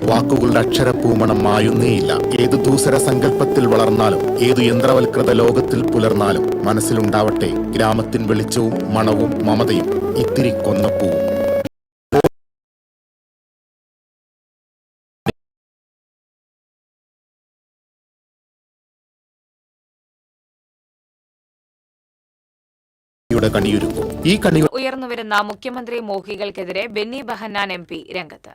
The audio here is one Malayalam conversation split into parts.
വാക്കുകളുടെ അക്ഷരപൂമണം മായുന്നേയില്ല. ഏതു ദൂസര സങ്കല്പത്തിൽ വളർന്നാലും ഏതു യന്ത്രവൽകൃത ലോകത്തിൽ പുലർന്നാലും മനസ്സിലുണ്ടാവട്ടെ ഗ്രാമത്തിൻ വെളിച്ചവും മണവും മമതയും ഇത്തിരി കൊന്നപ്പൂവും. കണിയൊരുക്കും. ഈ കണികൾ ഉയർന്നുവരുന്ന മുഖ്യമന്ത്രി മോഹികൾക്കെതിരെ ബെന്നി ബെഹന്നാൻ MP രംഗത്ത്.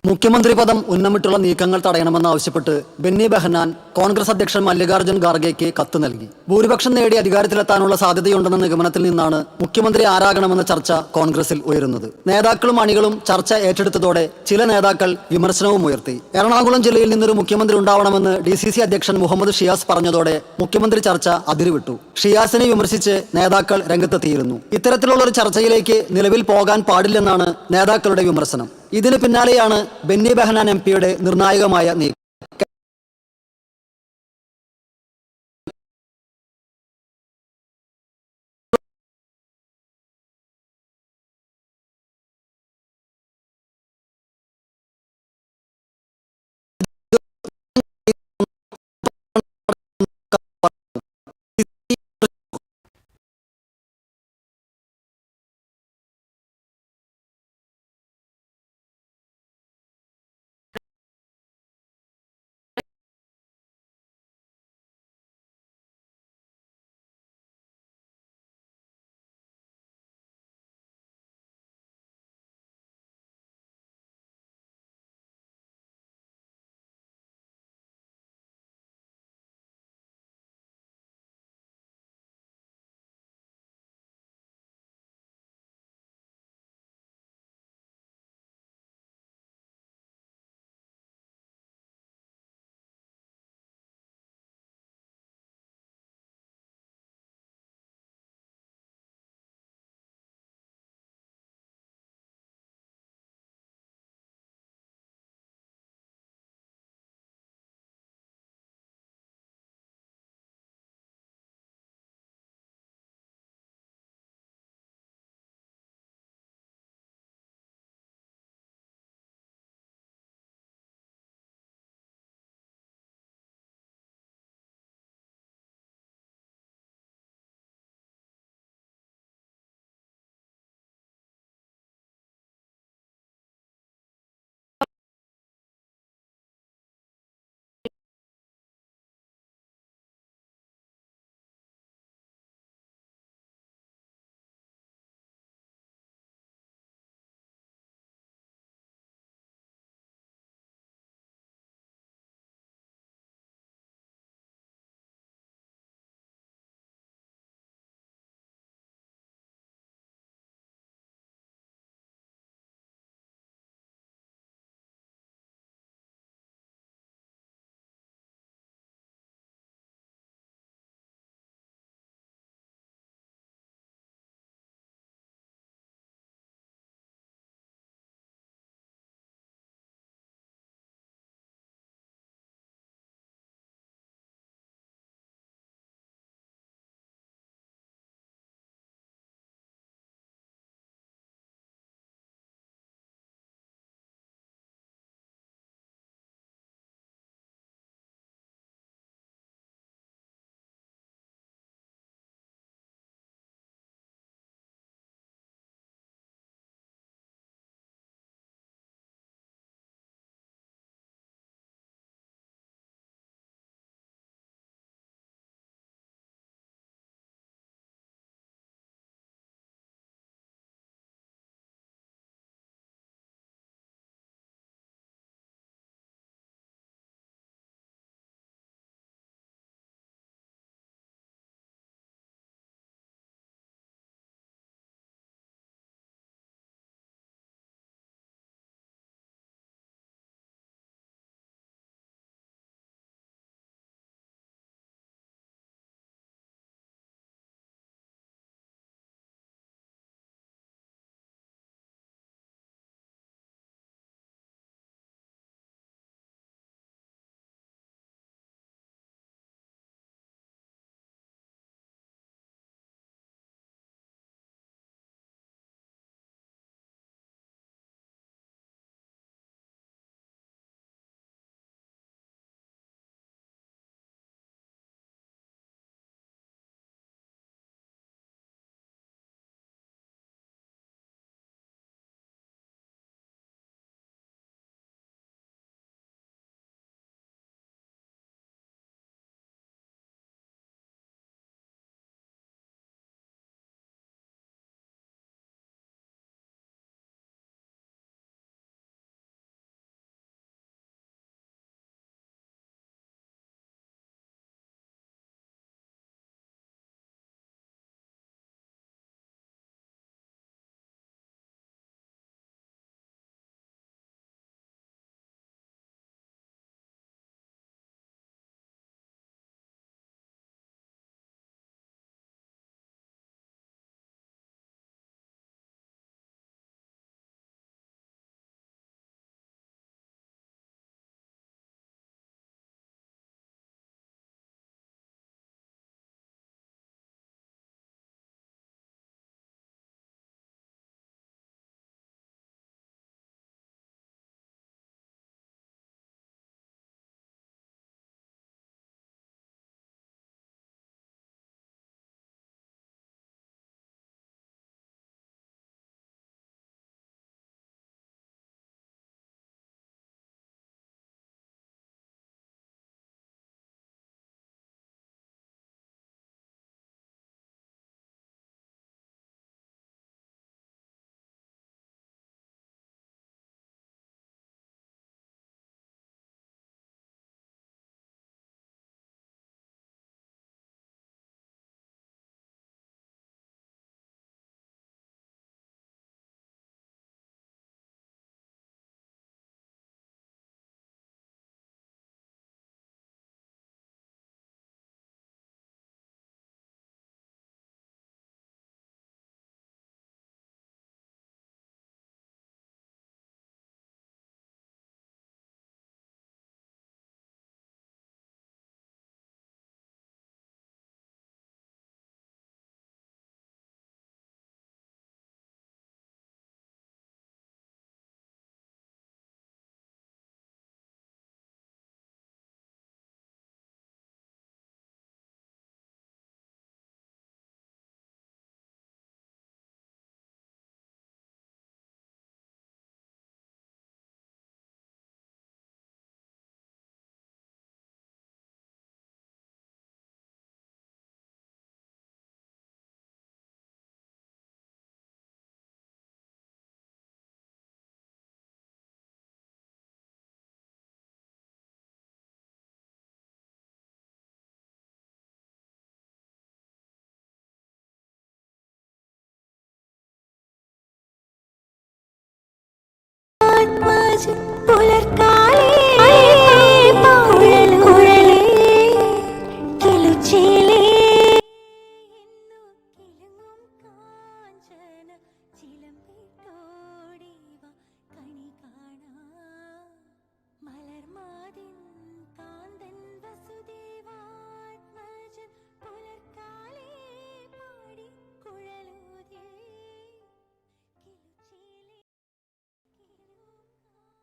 മുഖ്യമന്ത്രി പദം ഉന്നമിട്ടുള്ള നീക്കങ്ങൾ തടയണമെന്നാവശ്യപ്പെട്ട് ബെന്നി ബെഹന്നാൻ കോൺഗ്രസ് അധ്യക്ഷൻ മല്ലികാർജ്ജുൻ ഖാർഗെയ്ക്ക് കത്ത് നൽകി. ഭൂരിപക്ഷം നേടി അധികാരത്തിലെത്താനുള്ള സാധ്യതയുണ്ടെന്ന നിഗമനത്തിൽ നിന്നാണ് മുഖ്യമന്ത്രി ആരാകണമെന്ന ചർച്ച കോൺഗ്രസിൽ ഉയരുന്നത്. നേതാക്കളും അണികളും ചർച്ച ഏറ്റെടുത്തതോടെ ചില നേതാക്കൾ വിമർശനവും ഉയർത്തി. എറണാകുളം ജില്ലയിൽ നിന്നൊരു മുഖ്യമന്ത്രി ഉണ്ടാവണമെന്ന് DCC അധ്യക്ഷൻ മുഹമ്മദ് ഷിയാസ് പറഞ്ഞതോടെ മുഖ്യമന്ത്രി ചർച്ച അതിരുവിട്ടു. ഷിയാസിനെ വിമർശിച്ച് നേതാക്കൾ രംഗത്തെത്തിയിരുന്നു. ഇത്തരത്തിലുള്ള ഒരു ചർച്ചയിലേക്ക് നിലവിൽ പോകാൻ പാടില്ലെന്നാണ് നേതാക്കളുടെ വിമർശനം. ഇതിന് പിന്നാലെയാണ് ബെന്നി ബെഹന്നാൻ MPയുടെ നിർണായകമായ നീക്കം.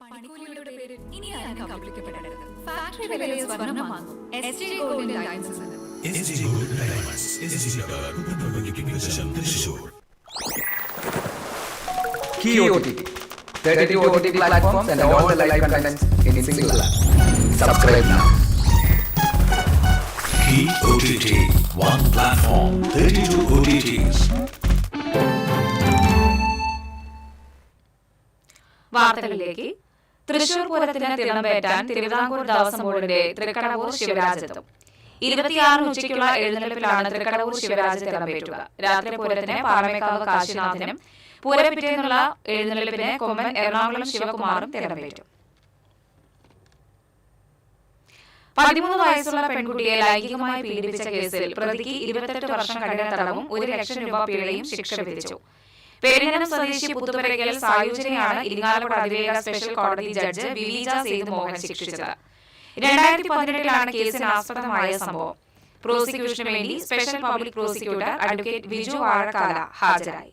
പണിക്കൂലിയുടെ പേരിൽ ഇനി ആരും കബളിക്കപ്പെടരുത്. ഫാക്ടറി വിലയിൽ സ്വർണ്ണം വാങ്ങും. SJ Gold and Diamonds ആണ്. SJ Gold and Diamonds, SJ Thrissur. Key OTT, 32 OTT platforms and all the live contents in single app. Subscribe now. Key OTT, one platform, 32 OTTs. വാർത്തകളിലേക്ക്. തൃശൂർ പൂരത്തിന് തിളമ്പേറ്റാൻ തിരുവിതാംകൂർ ദേവസ്വം ബോർഡിന്റെ തൃക്കടവൂർ ശിവരാജത്തും 26 ഉച്ചയ്ക്കുള്ള എഴുന്നള്ളിപ്പിലാണ് തൃക്കടവൂർ ശിവരാജ് തിളമ്പേറ്റുക. രാത്രി പൂരത്തിന് പാറമേക്കാവ് കാശിനാഥനും പൂരപ്പിറ്റേന്നുള്ള എഴുന്നള്ളിപ്പിന് കൊമ്പൻ എറണാകുളം ശിവകുമാറും തിളമ്പേറ്റും. 13 വയസ്സുള്ള പെൺകുട്ടിയെ ലൈംഗികമായി പീഡിപ്പിച്ച കേസിൽ പ്രതിക്ക് 28 വർഷം കഠിന തടവും 1 ലക്ഷം രൂപ പിഴയും ശിക്ഷ വിധിച്ചു. പെരിഞ്ഞനം സ്വദേശി പുത്തുപരയ്ക്കൽ സായുജനെയാണ് ഇരിങ്ങാലക്കുട അതിവേഗ സ്പെഷ്യൽ കോടതി ജഡ്ജ് വിവീജ സേതു മോഹൻ ശിക്ഷിച്ചത്. 2018 കേസിന് ആസ്പദമായ സംഭവം. പ്രോസിക്യൂഷന് വേണ്ടി special public prosecutor advocate Viju Vazhakkala ഹാജരായി.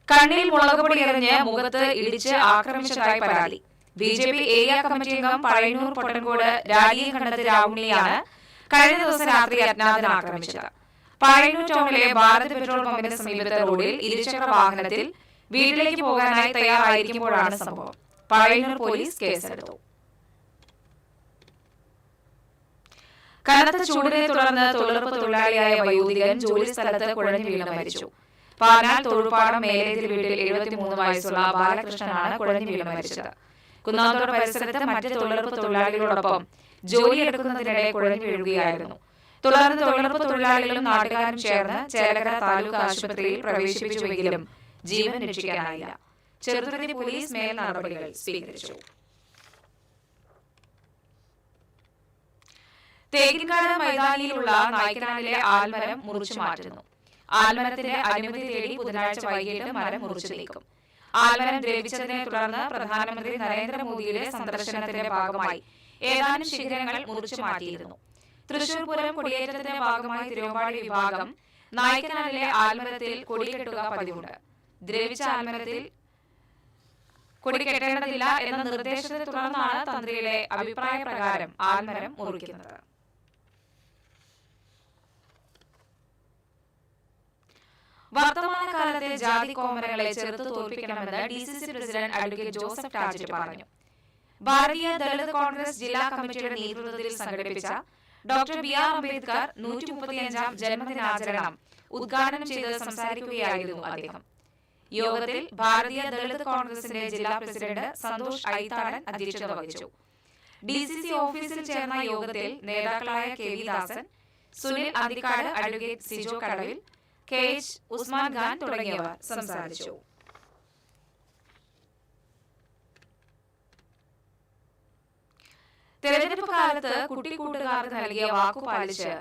കണ്ണിൽ മുളകുപൊടി എറിഞ്ഞ് മുഖത്ത് ഇടിച്ച് ആക്രമിച്ചതായി പരാതി. BJP ഏരിയ കമ്മിറ്റി അംഗം പഴയന്നൂർ പൊട്ടൻകോട് രാജിയും കണ്ടത് രാവുണ്ണിയാണ് കഴിഞ്ഞ ദിവസം രാത്രി അജ്ഞാതൻ ആക്രമിച്ചത്. പഴയന്നൂർ ടൗണിലെ ഭാരത് പെട്രോൾ പമ്പിന് സമീപത്തെ റോഡിൽ ഇരുചക്ര വാഹനത്തിൽ വീട്ടിലേക്ക് പോകാനായി തയ്യാറായിരിക്കുമ്പോഴാണ് സംഭവം. പഴയന്നൂർ പോലീസ് കേസെടുത്തു. കനത്ത ചൂടിനെ തുടർന്ന് തൊഴിലുറപ്പ് തൊഴിലാളിയായ വയോധികൻ ജോലി സ്ഥലത്ത് കുഴഞ്ഞു വീണ് മരിച്ചു. പാനാൽ തൊഴുപ്പാടം മേലേതിൽ വീട്ടിൽ 73 വയസ്സുള്ള ബാലകൃഷ്ണനാണ് കുഴഞ്ഞു വീണ് മരിച്ചത്. കുന്നാന്തോട് പരിസരത്ത് മറ്റ് തൊഴിലുറപ്പ് തൊഴിലാളികളോടൊപ്പം ജോലിയെടുക്കുന്നതിനിടെ കുഴഞ്ഞു വീഴുകയായിരുന്നു. തുടർന്ന് തൊഴിലുറപ്പ് തൊഴിലാളികളും നാട്ടുകാരും ചേർന്ന് ചേലക്കര താലൂക്ക് ആശുപത്രിയിൽ പ്രവേശിപ്പിച്ചുവെങ്കിലും ജീവൻ രക്ഷിക്കാനായില്ല. ചെറുതുരുത്തി പോലീസ് മേൽ നടപടികൾ സ്വീകരിച്ചു. തേക്കിൻകാട് മൈതാനിയിലുള്ള നായ്ക്കനാലിലെ ആൽമരം മുറിച്ചു മാറ്റുന്നു. ആൽമരത്തിന്റെ അനുമതി തേടി ബുധനാഴ്ച വൈകിട്ട് മരം മുറിച്ചു നീക്കും. ആൽമരം ദ്രവിച്ചതിനെ തുടർന്ന് പ്രധാനമന്ത്രി നരേന്ദ്രമോദിയുടെ സന്ദർശനത്തിന്റെ ഭാഗമായി ഏതാനും ശിഖരങ്ങൾ മുറിച്ചു മാറ്റിയിരുന്നു. തൃശൂർ പൂരം കൊടിയേറ്റത്തിന്റെ ഭാഗമായി തിരുവമ്പാടി വിഭാഗം നായ്ക്കനാലിലെ ആൽമരത്തിൽ കൊടികെട്ടുക പതിവുണ്ട്. ദ്രവിച്ച ആൽമരത്തിൽ കൊടി കെട്ടേണ്ടതില്ല എന്ന നിർദ്ദേശത്തെ തുടർന്നാണ് തന്ത്രിയുടെ അഭിപ്രായ പ്രകാരം ആൽമരം മുറിക്കുന്നത്. വർത്തമാനകാലത്തെ ജാതി കോമരങ്ങളെ ചെറുത്തു തോൽപ്പിക്കണമെന്ന് DCC പ്രസിഡന്റ് അഡ്വക്കേറ്റ് ജോസഫ് ടാജറ്റ് പറഞ്ഞു. ഭാരതീയ ദളിത് കോൺഗ്രസ് ജില്ലാ കമ്മിറ്റിയുടെ നേതൃത്വത്തിൽ സംഘടിപ്പിച്ച ഡോക്ടർ BR അംബേദ്കർ 135ാം ജന്മദിനാചരണം ഉദ്ഘാടനം ചെയ്ത് സംസാരിക്കുകയായിരുന്നു അദ്ദേഹം. യോഗത്തിൽ ഭാരതീയ ദളിത് കോൺഗ്രസിന്റെ ജില്ലാ പ്രസിഡന്റ് സന്തോഷ് ഐത്താടൻ അധ്യക്ഷത വഹിച്ചു. DCC ഓഫീസിൽ ചേർന്ന യോഗത്തിൽ നേതാക്കളായ KV ദാസൻ, സുനിൽ അന്തിക്കാട്, അഡ്വക്കേറ്റ് സിജോ കടവിൽ, KH ഉസ്മാൻ ഖാൻ തുടങ്ങിയവർ സംസാരിച്ചു. തെരഞ്ഞെടുപ്പ് കാലത്ത് കുട്ടിക്കൂട്ടുകാർക്ക് നൽകിയ വാക്കുപാലിച്ച്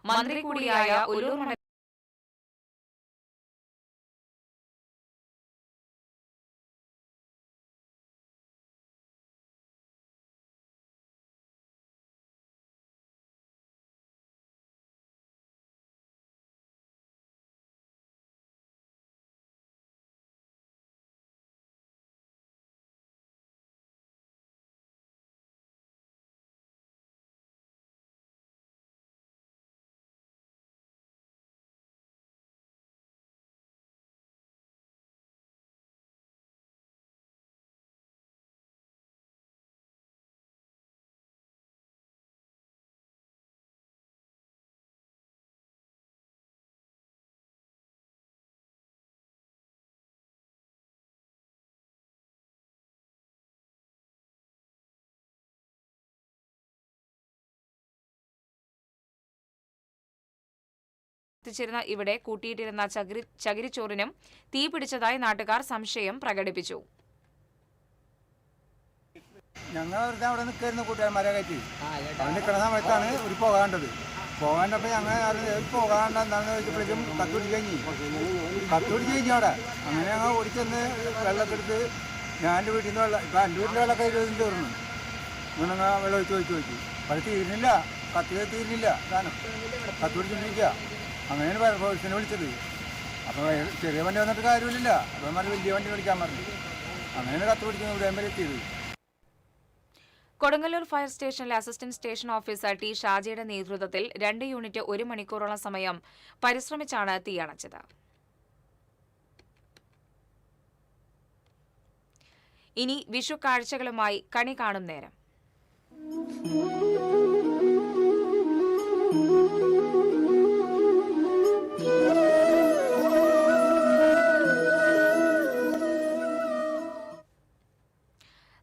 മന്ത്രി കൂടിയായ ഉല്ലൂർ എത്തിച്ചിരുന്ന ഇവിടെ കൂട്ടിയിട്ടിരുന്ന ചകിരിച്ചോറിനും തീ പിടിച്ചതായി നാട്ടുകാർ സംശയം പ്രകടിപ്പിച്ചു. ഞങ്ങൾ വെറുതെ അവിടെ നിൽക്കായിരുന്നു കൂട്ടുകാരന്മാരെ കയറ്റി. അവിടെ നിൽക്കുന്ന സമയത്താണ് ഒരു പോകാണ്ടപ്പോൾ ഞങ്ങൾ അത് പോകാണ്ട എന്താണെന്ന് ചോദിച്ചപ്പോഴേക്കും കത്തുപിടിച്ച് കഴിഞ്ഞു അവിടെ. അങ്ങനെ ഞങ്ങൾ ഓടിച്ചെന്ന് വെള്ളമൊക്കെ എടുത്ത് ഞാൻ എൻ്റെ വീട്ടിൽ നിന്ന് വെള്ളം, ഇപ്പം എൻ്റെ വീട്ടിലെ വെള്ളമൊക്കെ 20 തീർന്നു. ഞങ്ങൾ വെള്ളം ചോദിച്ചു അത് തീരുന്നില്ല, തീരുന്നില്ല സാധനം കത്തുപിടിച്ചിട്ടിരിക്കുക. അങ്ങനെയാണ് ഫയർഫോഴ്സിനെ വിളിച്ചത്. അപ്പോൾ ചെറിയ വണ്ടി വന്നിട്ട് കാര്യമില്ല, അപ്പം വലിയ വണ്ടി വിളിക്കാൻ പറഞ്ഞു. അങ്ങനെയാണ് കത്തുപിടിക്കുന്നത് ഇവിടെ വരെ എത്തിയത്. കൊടുങ്ങല്ലൂർ ഫയർ സ്റ്റേഷനിലെ അസിസ്റ്റന്റ് സ്റ്റേഷൻ ഓഫീസർ ടി ഷാജിയുടെ നേതൃത്വത്തിൽ 2 യൂണിറ്റ് 1 മണിക്കൂറോളം സമയം പരിശ്രമിച്ചാണ് തീയണച്ചത്. ഇനി വിഷു കാഴ്ചകളുമായി കണി കാണും നേരം.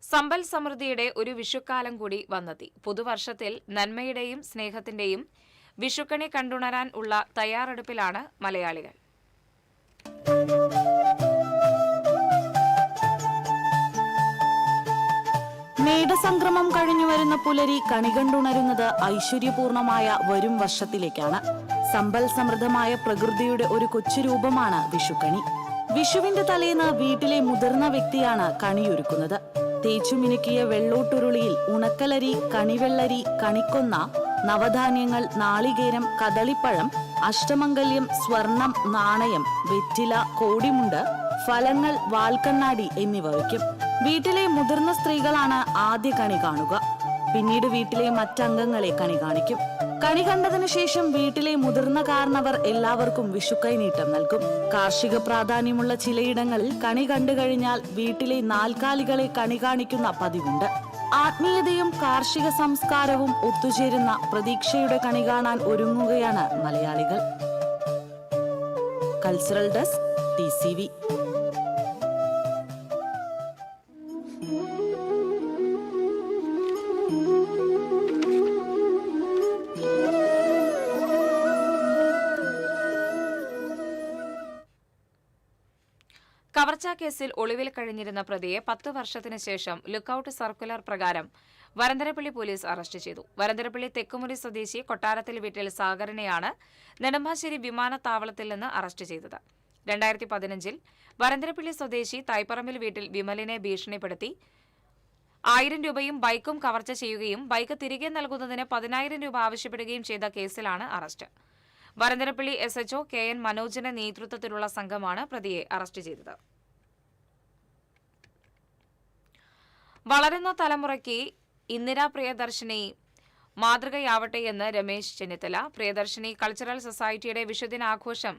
സമ്പൽ സമൃദ്ധിയുടെ ഒരു വിഷുക്കാലം കൂടി വന്നെത്തി. പുതുവർഷത്തിൽ നന്മയുടെയും സ്നേഹത്തിന്റെയും വിഷുക്കണി കണ്ടുണരാൻ ഉള്ള തയ്യാറെടുപ്പിലാണ് മലയാളികൾ. മേടസംക്രമം കഴിഞ്ഞുവരുന്ന പുലരി കണികണ്ടുണരുന്നത് ഐശ്വര്യപൂർണമായ വരും വർഷത്തിലേക്കാണ്. സമ്പൽ സമൃദ്ധമായ പ്രകൃതിയുടെ ഒരു കൊച്ചുരൂപമാണ് വിഷുക്കണി. വിഷുവിന്റെ തലേന്ന് വീട്ടിലെ മുതിർന്ന വ്യക്തിയാണ് കണിയൊരുക്കുന്നത്. തേച്ചുമിനുക്കിയ വെള്ളോട്ടുരുളിയിൽ ഉണക്കലരി, കണിവെള്ളരി, കണിക്കൊന്ന, നവധാന്യങ്ങൾ, നാളികേരം, കദളിപ്പഴം, അഷ്ടമംഗല്യം, സ്വർണം, നാണയം, വെറ്റില, കോടിമുണ്ട്, ഫലങ്ങൾ, വാൽക്കണ്ണാടി എന്നിവ വയ്ക്കും. വീട്ടിലെ മുതിർന്ന സ്ത്രീകളാണ് ആദ്യ കണി കാണുക. പിന്നീട് വീട്ടിലെ മറ്റംഗങ്ങളെ കണി കാണിക്കും. കണി കണ്ടതിനു ശേഷം വീട്ടിലെ മുതിർന്ന കാരണവർ എല്ലാവർക്കും വിഷുക്കൈനീട്ടം നൽകും. കാർഷിക പ്രാധാന്യമുള്ള ചിലയിടങ്ങളിൽ കണി കണ്ടു കഴിഞ്ഞാൽ വീട്ടിലെ നാൽക്കാലികളെ കണി കാണിക്കുന്ന പതിവുണ്ട്. ആത്മീയതയും കാർഷിക സംസ്കാരവും ഒത്തുചേരുന്ന പ്രതീക്ഷയുടെ കണി കാണാൻ ഒരുങ്ങുകയാണ് മലയാളികൾ. Cultural desk TCV. കവർച്ചാ കേസിൽ ഒളിവിൽ കഴിഞ്ഞിരുന്ന പ്രതിയെ 10 വർഷത്തിന് ശേഷം ലുക്കൌട്ട് സർക്കുലർ പ്രകാരം വരന്തരപ്പള്ളി പോലീസ് അറസ്റ്റ് ചെയ്തു. വരന്തരപ്പള്ളി തെക്കുമുറി സ്വദേശി കൊട്ടാരത്തിൽ വീട്ടിൽ സാഗറിനെയാണ് നെടുമ്പാശ്ശേരി വിമാനത്താവളത്തിൽ നിന്ന് അറസ്റ്റ് ചെയ്തത്. 2015-ൽ വരന്തരപ്പള്ളി സ്വദേശി തൈപ്പറമ്പിൽ വീട്ടിൽ വിമലിനെ ഭീഷണിപ്പെടുത്തി 1000 രൂപയും ബൈക്കും കവർച്ച ചെയ്യുകയും ബൈക്ക് തിരികെ നൽകുന്നതിന് 10,000 രൂപ ആവശ്യപ്പെടുകയും ചെയ്ത കേസിലാണ് അറസ്റ്റ്. വരന്തരപ്പള്ളി SHO KN മനോജിന്റെ നേതൃത്വത്തിലുള്ള സംഘമാണ് പ്രതിയെ അറസ്റ്റ് ചെയ്തത്. വളരുന്ന തലമുറയ്ക്ക് ഇന്ദിരാ പ്രിയദർശിനി മാതൃകയാവട്ടെയെന്ന് രമേശ് ചെന്നിത്തല. പ്രിയദർശിനി കൾച്ചറൽ സൊസൈറ്റിയുടെ വിഷുദിനാഘോഷം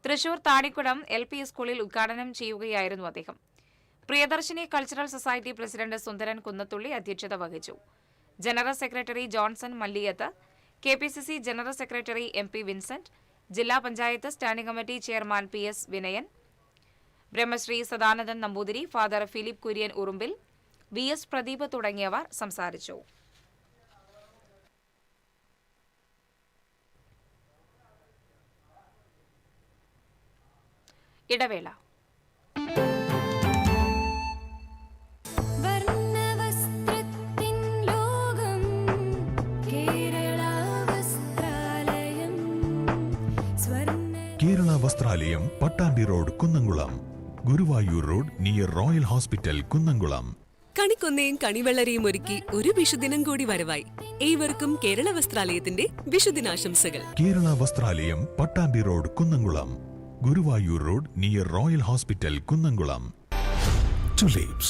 തൃശൂർ താണിക്കുടം LP സ്കൂളിൽ ഉദ്ഘാടനം ചെയ്യുകയായിരുന്നു അദ്ദേഹം. Priyadarshini cultural society president Sundaran Kunnathully അധ്യക്ഷത വഹിച്ചു. General secretary Johnson Malliyath, KPCC general secretary MP Vincent, ജില്ലാ panchayat standing committee chairman PS Vinayan, Brahmashri Sadanandan Namboothiri, father Philip Kurian Urumbil, VS Pradeep തുടങ്ങിയവർ സംസാരിച്ചു. ഇടവേള. Kerala Vasthralayam, Pattambi road, Kunnamkulam. Guruvayur road near royal hospital, Kunnamkulam. കണിക്കൊന്നയും കണിവെള്ളരിയും ഒരുക്കി ഒരു വിഷുദിനം കൂടി വരവായി. ഏവർക്കും കേരള വസ്ത്രാലയത്തിന്റെ വിഷുദിനാശംസകൾ. Kerala Vasthralayam, Pattambi road, Kunnamkulam. Guruvayur road near royal hospital, Kunnamkulam. Tulips,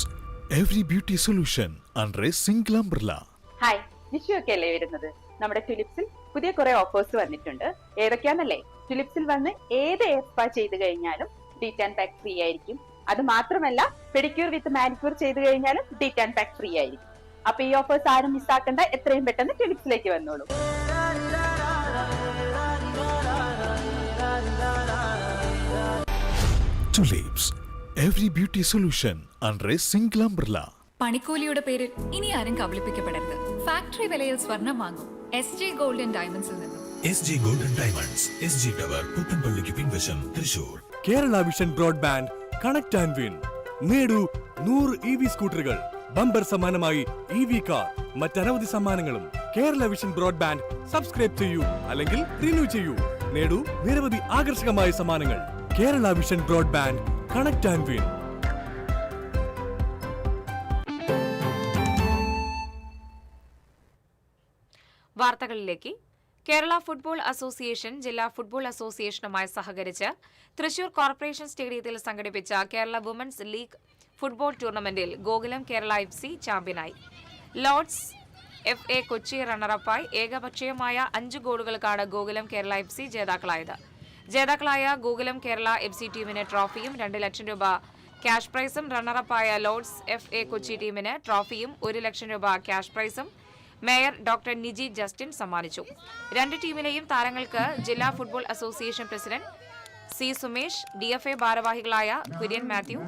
every beauty solution under a single umbrella. Hi, Vishu ഒക്കെ അല്ലേ വരുന്നത്. നമ്മുടെ ടുലിപ്സിൽ പുതിയ കുറെ ഓഫേഴ്സ് വന്നിട്ടുണ്ട്. ഏതൊക്കെയാണല്ലേ? ടുലിപ്സിൽ വന്ന് ഏത് ഹെയർ സ്പാ ചെയ്ത് കഴിഞ്ഞാലും ഡീറ്റാൻ പാക്ക് ഫ്രീ ആയിരിക്കും. അത് മാത്രമല്ല, പെഡിക്യൂർ വിത്ത് മാനിക്യൂർ ചെയ്ത് കഴിഞ്ഞാലും ഡീറ്റാൻ പാക്ക് ഫ്രീ ആയിരിക്കും. അപ്പൊ ഈ ഓഫേഴ്സ് ആരും മിസ്സാക്കണ്ട. എത്രയും പെട്ടെന്ന് ടുലിപ്സിലേക്ക് വന്നോളൂ. Tulips, every beauty solution under a single umbrella. പണിക്കൂലിയുടെ പേരിൽ ഇനി ആരും കബളിപ്പിക്കപ്പെടരുത്. ഫാക്ടറി വിലയിൽ സ്വർണം വാങ്ങും SJ ഗോൾഡ് ആൻഡ് ഡയമണ്ട്സിൽ നിന്നും. SG Golden Diamonds, SG Tower, പുത്തൻപള്ളിക്ക് പിൻവശം, Thrissur. Kerala vision broadband connect and win. നേടൂ 100 EV സ്കൂട്ടറുകൾ, ബമ്പർ സമ്മാനമായി EV കാർ, മറ്റനവധി സമ്മാനങ്ങളും. കേരള വിഷൻ ബ്രോഡ്ബാൻഡ് സബ്സ്ക്രൈബ് ചെയ്യൂ, അല്ലെങ്കിൽ റിന്യൂ ചെയ്യൂ. നേടൂ നിരവധി ആകർഷകമായ സമ്മാനങ്ങൾ. Kerala vision broadband connect and win. വാർത്തകളിലേക്ക്. കേരള ഫുട്ബോൾ അസോസിയേഷൻ ജില്ലാ ഫുട്ബോൾ അസോസിയേഷനുമായി സഹകരിച്ച് തൃശൂർ കോർപ്പറേഷൻ സ്റ്റേഡിയത്തിൽ സംഘടിപ്പിച്ച കേരള വുമൻസ് ലീഗ് ഫുട്ബോൾ ടൂർണമെന്റിൽ ഗോകുലം കേരള FC ചാമ്പ്യനായി. ലോർഡ്സ് FA കൊച്ചി റണ്ണറപ്പായി ഏകപക്ഷീയമായ 5 ഗോളുകൾക്കാണ് ഗോകുലം കേരള FC ജേതാക്കളായത്. ജേതാക്കളായ ഗോകുലം കേരള FC ടീമിന് ട്രോഫിയും 2 ലക്ഷം രൂപ ക്യാഷ് പ്രൈസും, റണ്ണറപ്പായ ലോർഡ്സ് FA കൊച്ചി ടീമിന് ട്രോഫിയും 1 ലക്ഷം രൂപ ക്യാഷ് പ്രൈസും മേയർ ഡോക്ടർ നിജി ജസ്റ്റിൻ സമ്മാനിച്ചു. 2 ടീമിലെയും താരങ്ങൾക്ക് ജില്ലാ football association president C Sumesh, DFA ഭാരവാഹികളായ കുര്യൻ മാത്യു,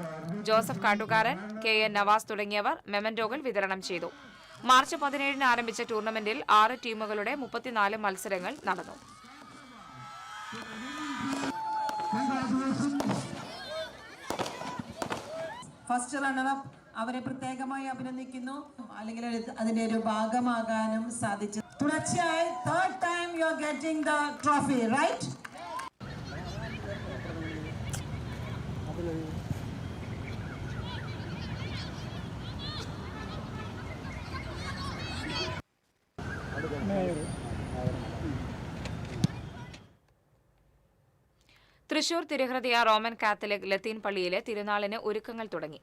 ജോസഫ് കാട്ടുകാരൻ, KN നവാസ് തുടങ്ങിയവർ മെമന്റോകൾ വിതരണം ചെയ്തു. മാർച്ച് 17 ആരംഭിച്ച ടൂർണമെന്റിൽ 6 ടീമുകളുടെ 34 മത്സരങ്ങൾ നടന്നു. ഫസ്റ്റ് റണ്ണറപ്പ് അവരെ പ്രത്യേകമായി അഭിനന്ദിക്കുന്നു, അല്ലെങ്കിൽ അതിന്റെ ഒരു ഭാഗമാകാനും സാധിച്ചു. തുടർച്ചയായി third time you are getting the trophy, right? Thrissur തിരുഹൃദയ റോമൻ കാത്തലിക് ലത്തീൻ പള്ളിയിലെ തിരുനാളിന് ഒരുക്കങ്ങൾ തുടങ്ങി.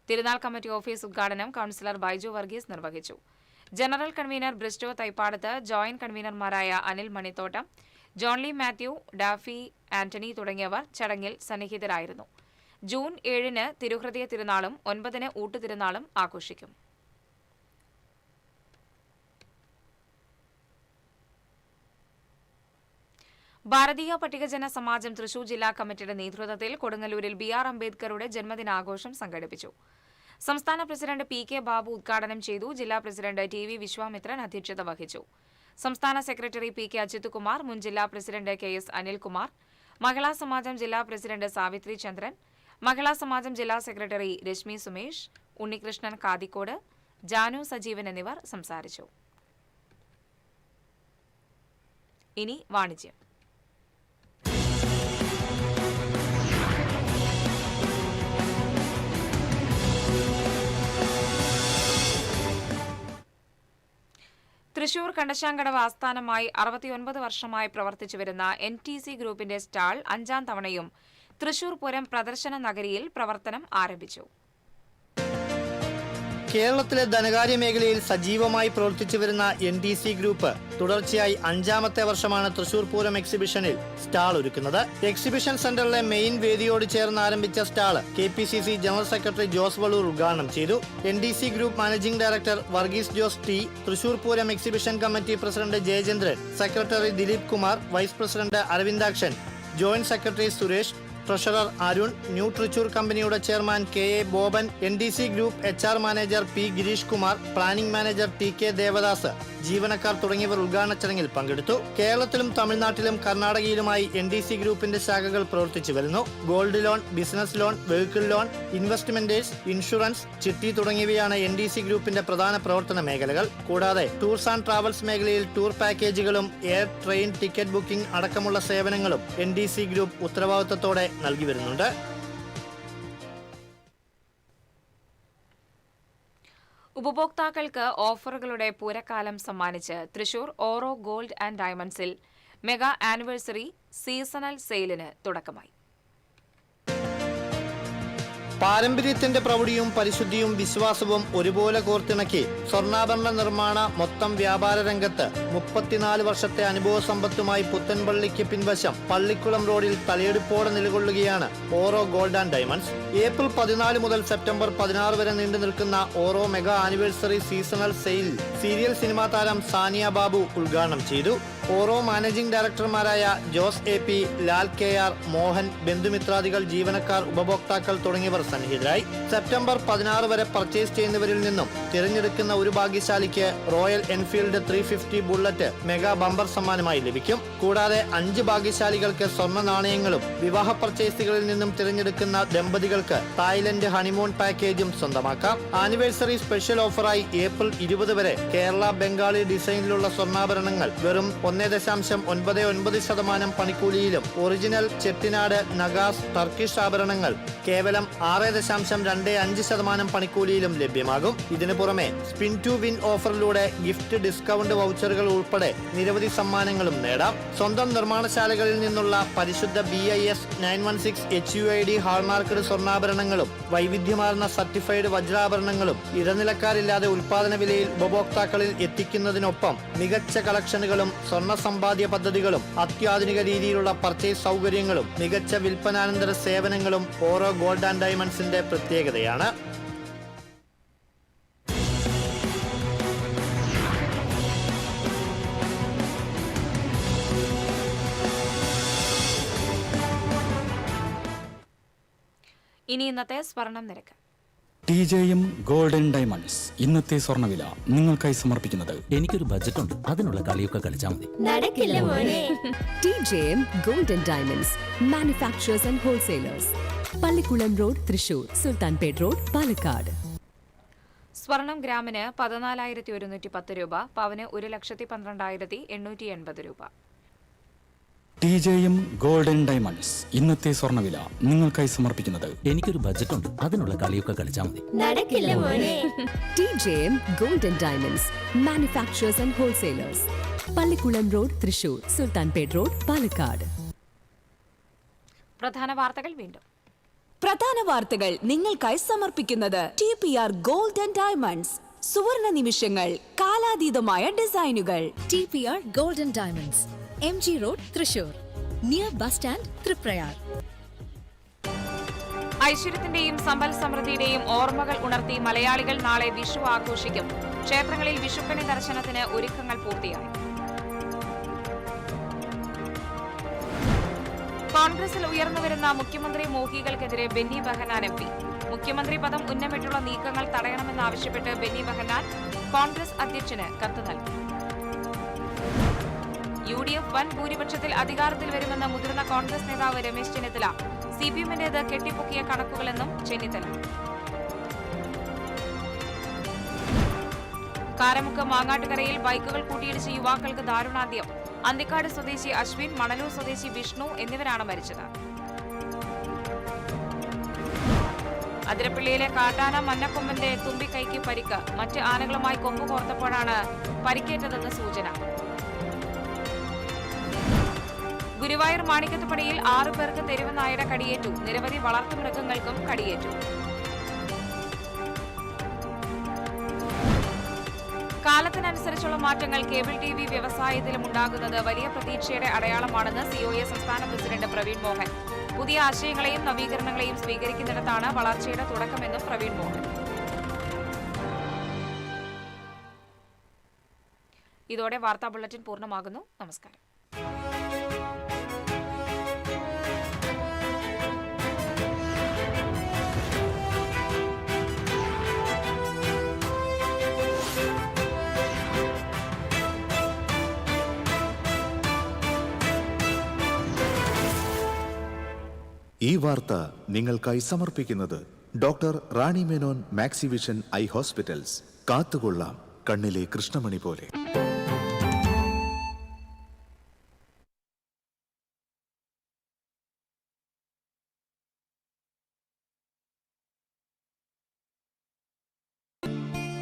തിരുനാൾ കമ്മിറ്റി ഓഫീസ് ഉദ്ഘാടനം കൌൺസിലർ ബൈജു വർഗീസ് നിർവഹിച്ചു. General convener Bristo Thaippadath, joint കൺവീനർമാരായ അനിൽ മണിത്തോട്ടം, ജോൺലി മാത്യു, ഡാഫി ആന്റണി തുടങ്ങിയവർ ചടങ്ങിൽ സന്നിഹിതരായിരുന്നു. ജൂൺ 7 തിരുഹൃദയ തിരുനാളും 9 ഊട്ടുതിരുനാളും ആഘോഷിക്കും. ഭാരതീയ പട്ടികജന സമാജം തൃശൂർ ജില്ലാ കമ്മിറ്റിയുടെ നേതൃത്വത്തിൽ കൊടുങ്ങല്ലൂരിൽ BR അംബേദ്കറുടെ ജന്മദിനാഘോഷം സംഘടിപ്പിച്ചു. സംസ്ഥാന പ്രസിഡന്റ് PK ബാബു ഉദ്ഘാടനം ചെയ്തു. ജില്ലാ പ്രസിഡന്റ് TV വിശ്വാമിത്രൻ അധ്യക്ഷത വഹിച്ചു. സംസ്ഥാന സെക്രട്ടറി PK അച്യുത്കുമാർ, മുൻ ജില്ലാ പ്രസിഡന്റ് KS അനിൽകുമാർ, മഹിളാ സമാജം ജില്ലാ പ്രസിഡന്റ് സാവിത്രി ചന്ദ്രൻ, മഹിളാ സമാജം ജില്ലാ സെക്രട്ടറി രശ്മി സുമേഷ്, ഉണ്ണികൃഷ്ണൻ കാതിക്കോട്, ജാനു സജീവൻ എന്നിവർ സംസാരിച്ചു. ഇനി വാണിജ്യം. തൃശൂർ കണ്ടശാങ്കടവ് ആസ്ഥാനമായി 69 വർഷമായി പ്രവർത്തിച്ചുവരുന്ന NTC ഗ്രൂപ്പിന്റെ സ്റ്റാൾ 5ാം തവണയും തൃശൂർ പൂരം പ്രദർശന നഗരിയിൽ പ്രവർത്തനം ആരംഭിച്ചു. കേരളത്തിലെ ധനകാര്യ മേഖലയിൽ സജീവമായി പ്രവർത്തിച്ചു വരുന്ന NTC ഗ്രൂപ്പ് തുടർച്ചയായി 5ാമത്തെ വർഷമാണ് തൃശൂർ പൂരം എക്സിബിഷനിൽ സ്റ്റാൾ ഒരുക്കുന്നത്. എക്സിബിഷൻ സെന്ററിലെ മെയിൻ വേദിയോട് ചേർന്ന് ആരംഭിച്ച stall KPCC general secretary Jose Vallur ഉദ്ഘാടനം ചെയ്തു. NTC group managing director Varghese Jose T, Thrissur Pooram exhibition committee president Jayachandran, secretary Dileep Kumar, vice president Aravindakshan, joint secretary Suresh, treasurer Arun, new Thrissur കമ്പനിയുടെ chairman KA Boban, NTC group HR manager P Girish Kumar, planning manager TK Devadas, ജീവനക്കാർ തുടങ്ങിയവർ ഉദ്ഘാടന ചടങ്ങിൽ പങ്കെടുത്തു. കേരളത്തിലും തമിഴ്നാട്ടിലും കർണാടകയിലുമായി NTC ഗ്രൂപ്പിന്റെ ശാഖകൾ പ്രവർത്തിച്ചു വരുന്നു. Gold loan, business loan, vehicle loan, investments, insurance, ചിട്ടി തുടങ്ങിയവയാണ് NTC ഗ്രൂപ്പിന്റെ പ്രധാന പ്രവർത്തന മേഖലകൾ. കൂടാതെ ടൂർസ് ആൻഡ് ട്രാവൽസ് മേഖലയിൽ ടൂർ പാക്കേജുകളും എയർ, ട്രെയിൻ ടിക്കറ്റ് ബുക്കിംഗ് അടക്കമുള്ള സേവനങ്ങളും NTC ഗ്രൂപ്പ് ഉത്തരവാദിത്തത്തോടെ നൽകി വരുന്നുണ്ട്. ഉപഭോക്താക്കൾക്ക് ഓഫറുകളുടെ പൂരക്കാലം സമ്മാനിച്ച് തൃശൂർ ഓറോ ഗോൾഡ് ആൻഡ് ഡയമണ്ട്സിൽ മെഗാ ആനിവേഴ്സറി സീസണൽ സെയിലിന് തുടക്കമായി. പാരമ്പര്യത്തിന്റെ പ്രൗഢിയും പരിശുദ്ധിയും വിശ്വാസവും ഒരുപോലെ കോർത്തിണക്കി സ്വർണ്ണാഭരണ നിർമ്മാണ മൊത്തം വ്യാപാര രംഗത്ത് 34 വർഷത്തെ അനുഭവ സമ്പത്തുമായി പുത്തൻപള്ളിക്ക് പിൻവശം പള്ളിക്കുളം റോഡിൽ തലയെടുപ്പോടെ നിലകൊള്ളുകയാണ് Auro gold and diamonds. April 14 മുതൽ സെപ്റ്റംബർ 16 വരെ നീണ്ടു നിൽക്കുന്ന Auro mega anniversary seasonal sale serial cinema താരം സാനിയ ബാബു ഉദ്ഘാടനം ചെയ്തു. ഓറോ മാനേജിംഗ് ഡയറക്ടർമാരായ ജോസ് AP, ലാൽ KR, മോഹൻ, ബന്ധുമിത്രാദികൾ, ജീവനക്കാർ, ഉപഭോക്താക്കൾ തുടങ്ങിയവർ സന്നിഹിതരായി. സെപ്റ്റംബർ 16 വരെ പർച്ചേസ് ചെയ്യുന്നവരിൽ നിന്നും തിരഞ്ഞെടുക്കുന്ന ഒരു ഭാഗ്യശാലിക്ക് royal Enfield 350 bullet mega bumper സമ്മാനമായി ലഭിക്കും. കൂടാതെ 5 ഭാഗ്യശാലികൾക്ക് സ്വർണ്ണ നാണയങ്ങളും വിവാഹ പർച്ചേസുകളിൽ നിന്നും തിരഞ്ഞെടുക്കുന്ന ദമ്പതികൾക്ക് തായ്ലൻഡ് ഹണിമൂൺ പാക്കേജും സ്വന്തമാക്കാം. ആനിവേഴ്സറി സ്പെഷ്യൽ ഓഫറായി ഏപ്രിൽ 20 വരെ കേരള ബംഗാളി ഡിസൈനിലുള്ള സ്വർണ്ണാഭരണങ്ങൾ വെറും 1.99% പണിക്കൂലിയിലും ഒറിജിനൽ ചെട്ടിനാട് നഗാസ് ടർക്കിഷ് ആഭരണങ്ങൾ കേവലം 6.25% പണിക്കൂലിയിലും ലഭ്യമാകും. ഇതിനു പുറമെ സ്പിൻ ടു വിൻ ഓഫറിലൂടെ ഗിഫ്റ്റ് ഡിസ്കൗണ്ട് വൗച്ചറുകൾ ഉൾപ്പെടെ നിരവധി സമ്മാനങ്ങളും നേടാം. സ്വന്തം നിർമ്മാണശാലകളിൽ നിന്നുള്ള പരിശുദ്ധ BIS 916 HUID ഹാൾമാർക്കഡ് സ്വർണ്ണാഭരണങ്ങളും വൈവിധ്യമാർന്ന സർട്ടിഫൈഡ് വജ്രാഭരണങ്ങളും ഇടനിലക്കാരില്ലാതെ ഉൽപാദന വിലയിൽ ഉപഭോക്താക്കളിൽ എത്തിക്കുന്നതിനൊപ്പം മികച്ച കളക്ഷനുകളും സ്വർണ്ണ സമ്പാദ്യ പദ്ധതികളും അത്യാധുനിക രീതിയിലുള്ള പർച്ചേസ് സൗകര്യങ്ങളും മികച്ച വിൽപ്പനാനന്തര സേവനങ്ങളും ഓരോ ഗോൾഡ് ആൻഡ് ഡയമണ്ട്സിന്റെ പ്രത്യേകതയാണ്. ഇനി ഇന്നത്തെ സ്വർണം നിരക്ക്. TJM ഗോൾഡൻ ഡയമണ്ട്സ് ഇന്നത്തെ സ്വർണ്ണവില നിങ്ങൾക്കായി സമർപ്പിക്കുന്നത് എനിക്കൊരു ബജറ്റ് ഉണ്ട്, അതിനുള്ള കളിയൊക്കെ കളിച്ചാൽ മതി. TJM golden diamonds manufacturers and wholesalers, Pallikulam road, Thrissur, Sultanpet road, Palakkad. സ്വർണം ഗ്രാമിന് 14,110 രൂപ, പവന് 1,12,880 രൂപ. TJM ഗോൾഡൻ ഡയമണ്ട്സ് ഇന്നത്തെ സ്വർണ്ണവില നിങ്ങൾക്കായി സമർപ്പിക്കുന്നത് എനിക്കൊരു ബജറ്റ് ഉണ്ട്, അതിനുള്ള കളിയൊക്കെ കളിച്ചാൽ മതി. TJM golden diamonds manufacturers and wholesalers, Pallikulam road, Thrissur, Sultanpet road, Palakkad. പ്രധാന വാർത്തകൾ വീണ്ടും. പ്രധാന വാർത്തകൾ നിങ്ങൾക്കായി സമർപ്പിക്കുന്നത് TPR ഗോൾഡൻ ഡയമണ്ട്സ്, സുവർണ നിമിഷങ്ങൾ, കാലാതീതമായ ഡിസൈനുകൾ. TPR golden diamonds, MG road, Thrissur, near bus stand, Triprayar. ഐശ്വര്യത്തിന്റെയും സമ്പൽ സമൃദ്ധിയുടെയും ഓർമ്മകൾ ഉണർത്തി മലയാളികൾ നാളെ വിഷു ആഘോഷിക്കും. ക്ഷേത്രങ്ങളിൽ വിഷുക്കണി ദർശനത്തിന് ഒരുക്കങ്ങൾ പൂർത്തിയായി. കോൺഗ്രസിൽ ഉയർന്നുവരുന്ന മുഖ്യമന്ത്രി മോഹികൾക്കെതിരെ ബെന്നി ബെഹനാൻ MP. മുഖ്യമന്ത്രി പദം ഉന്നമിട്ടുള്ള നീക്കങ്ങൾ തടയണമെന്നാവശ്യപ്പെട്ട് ബെന്നി ബെഹനാൻ കോൺഗ്രസ് അധ്യക്ഷന് കത്ത് നൽകി. UDF വൻ ഭൂരിപക്ഷത്തിൽ അധികാരത്തിൽ വരുമെന്ന് മുതിർന്ന കോൺഗ്രസ് നേതാവ് രമേശ് ചെന്നിത്തല. CPM-ന്റേത് കെട്ടിപ്പൊക്കിയ കണക്കുകളെന്നും ചെന്നിത്തല. കാരമുക്ക് മാങ്ങാട്ടുകരയിൽ ബൈക്കുകൾ കൂട്ടിയിടിച്ച് യുവാക്കൾക്ക് ദാരുണാന്ത്യം. അന്തിക്കാട് സ്വദേശി അശ്വിൻ, മണലൂർ സ്വദേശി വിഷ്ണു എന്നിവരാണ് മരിച്ചത്. അതിരപ്പള്ളിയിലെ കാട്ടാന മന്നക്കൊമ്പന്റെ തുമ്പിക്കൈക്ക് പരിക്ക്. മറ്റ് ആനകളുമായി കൊമ്പ് കോർത്തപ്പോഴാണ് പരിക്കേറ്റതെന്ന് സൂചന. ഗുരുവായൂർ മാണിക്കത്തുപടിയിൽ 6 പേർക്ക് തെരുവ് നായയുടെ കടിയേറ്റു. നിരവധി വളർത്തുമൃഗങ്ങൾക്കും കടിയേറ്റു. കാലത്തിനനുസരിച്ചുള്ള മാറ്റങ്ങൾ കേബിൾ TV വ്യവസായത്തിലും ഉണ്ടാകുന്നത് വലിയ പ്രതീക്ഷയുടെ അടയാളമാണെന്ന് COA സംസ്ഥാന പ്രസിഡന്റ് പ്രവീൺ മോഹൻ. പുതിയ ആശയങ്ങളെയും നവീകരണങ്ങളെയും സ്വീകരിക്കുന്നിടത്താണ് വളർച്ചയുടെ തുടക്കമെന്നും പ്രവീൺ മോഹൻ. ഇതോടെ വാർത്താ ബുള്ളറ്റിൻ പൂർണ്ണമാകുന്നു. നമസ്കാരം. ഈ വാർത്ത നിങ്ങൾക്കായി സമർപ്പിക്കുന്നത് doctor Rani Menon Maxivision I hospitals. കാത്തുകൊള്ളാം കണ്ണിലെ കൃഷ്ണമണി പോലെ.